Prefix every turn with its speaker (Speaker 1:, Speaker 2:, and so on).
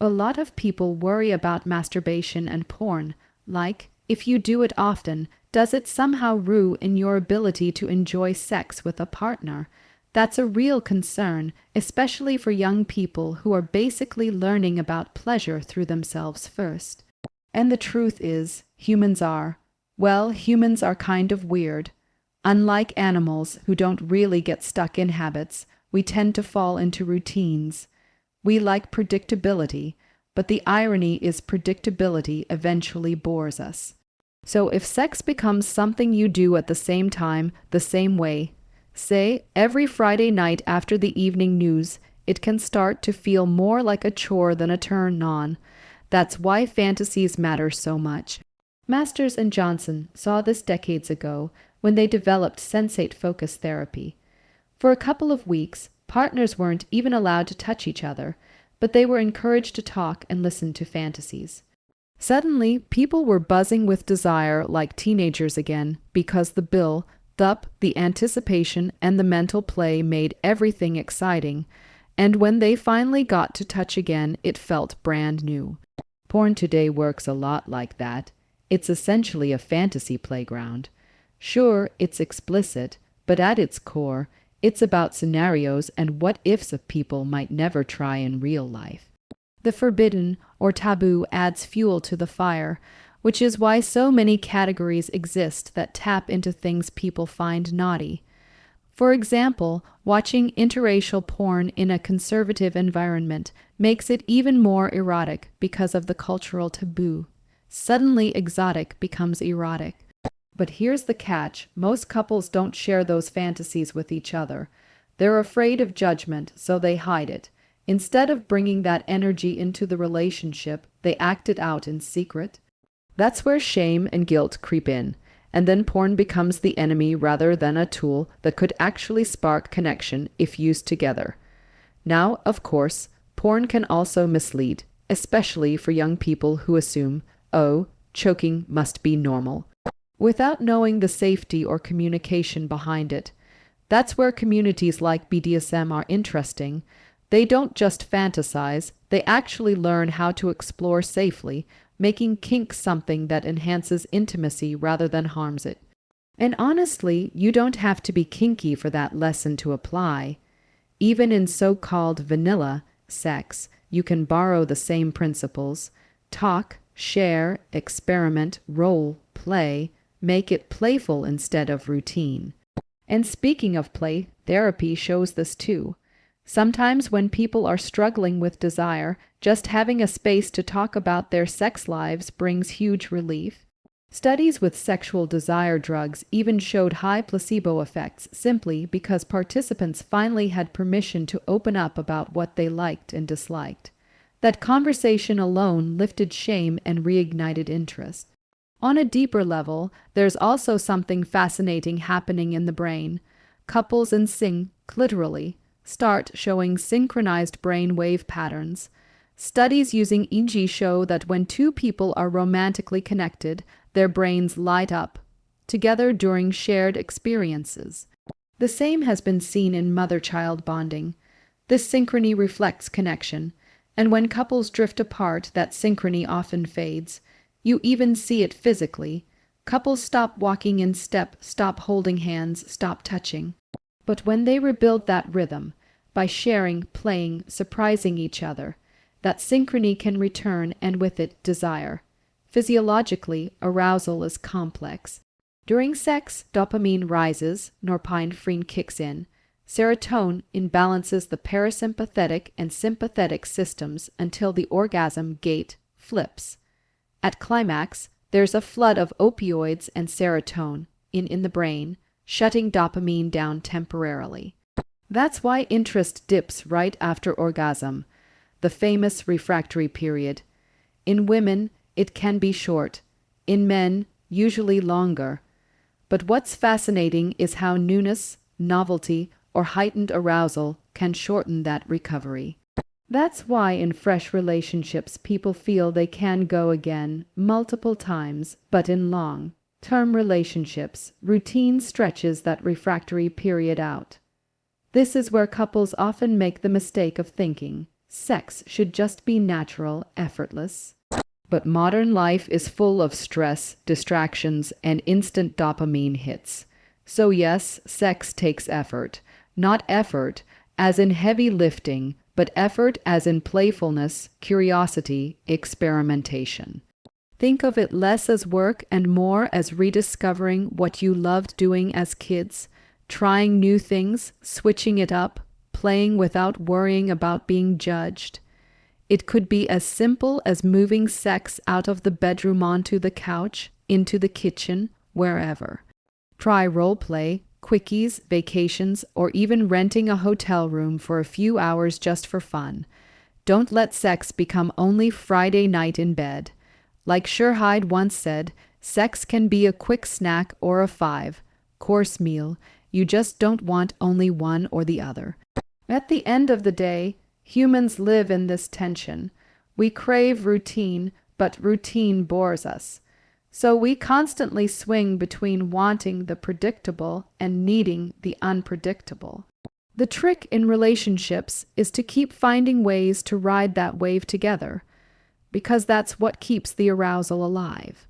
Speaker 1: A lot of people worry about masturbation and porn, like, if you do it often, does it somehow ruin your ability to enjoy sex with a partner? That's a real concern, especially for young people who are basically learning about pleasure through themselves first. And the truth is, humans are kind of weird. Unlike animals who don't really get stuck in habits, we tend to fall into routines. We like predictability, but the irony is predictability eventually bores us. So if sex becomes something you do at the same time, the same way, say every Friday night after the evening news, it can start to feel more like a chore than a turn-on. That's why fantasies matter so much. Masters and Johnson saw this decades ago when they developed sensate focus therapy. For a couple of weeks, partners weren't even allowed to touch each other, but they were encouraged to talk and listen to fantasies. Suddenly, people were buzzing with desire like teenagers again because the anticipation, and the mental play made everything exciting, and when they finally got to touch again, it felt brand new. Porn today works a lot like that. It's essentially a fantasy playground. Sure, it's explicit, but at its core, it's about scenarios and what-ifs of people might never try in real life. The forbidden or taboo adds fuel to the fire, which is why so many categories exist that tap into things people find naughty. For example, watching interracial porn in a conservative environment makes it even more erotic because of the cultural taboo. Suddenly exotic becomes erotic. But here's the catch, most couples don't share those fantasies with each other. They're afraid of judgment, so they hide it. Instead of bringing that energy into the relationship, they act it out in secret. That's where shame and guilt creep in, and then porn becomes the enemy rather than a tool that could actually spark connection if used together. Now, of course, porn can also mislead, especially for young people who assume, oh, choking must be normal, without knowing the safety or communication behind it. That's where communities like BDSM are interesting. They don't just fantasize, they actually learn how to explore safely, making kink something that enhances intimacy rather than harms it. And honestly, you don't have to be kinky for that lesson to apply. Even in so-called vanilla sex, you can borrow the same principles. Talk, share, experiment, role, play, make it playful instead of routine. And speaking of play, therapy shows this too. Sometimes when people are struggling with desire, just having a space to talk about their sex lives brings huge relief. Studies with sexual desire drugs even showed high placebo effects simply because participants finally had permission to open up about what they liked and disliked. That conversation alone lifted shame and reignited interest. On a deeper level, there's also something fascinating happening in the brain. Couples in sync, literally, start showing synchronized brain wave patterns. Studies using EEG show that when two people are romantically connected, their brains light up together during shared experiences. The same has been seen in mother-child bonding. This synchrony reflects connection, and when couples drift apart, that synchrony often fades. You even see it physically. Couples stop walking in step, stop holding hands, stop touching. But when they rebuild that rhythm, by sharing, playing, surprising each other, that synchrony can return and with it desire. Physiologically, arousal is complex. During sex, dopamine rises, norepinephrine kicks in. Serotonin imbalances the parasympathetic and sympathetic systems until the orgasm gate flips. At climax, there's a flood of opioids and serotonin in the brain, shutting dopamine down temporarily. That's why interest dips right after orgasm, the famous refractory period. In women, it can be short. In men, usually longer. But what's fascinating is how newness, novelty, or heightened arousal can shorten that recovery. That's why in fresh relationships people feel they can go again multiple times, but in long-term relationships, routine stretches that refractory period out. This is where couples often make the mistake of thinking Sex should just be natural, effortless. But modern life is full of stress, distractions, and instant dopamine hits. So yes, sex takes effort. Not effort as in heavy lifting, but effort as in playfulness, curiosity, experimentation. Think of it less as work and more as rediscovering what you loved doing as kids, trying new things, switching it up, playing without worrying about being judged. It could be as simple as moving sex out of the bedroom onto the couch, into the kitchen, wherever. Try role play, quickies, vacations, or even renting a hotel room for a few hours just for fun. Don't let sex become only Friday night in bed. Like Sherhide once said, sex can be a quick snack or a 5-course meal. You just don't want only one or the other. At the end of the day, humans live in this tension. We crave routine, but routine bores us. So we constantly swing between wanting the predictable and needing the unpredictable. The trick in relationships is to keep finding ways to ride that wave together, because that's what keeps the arousal alive.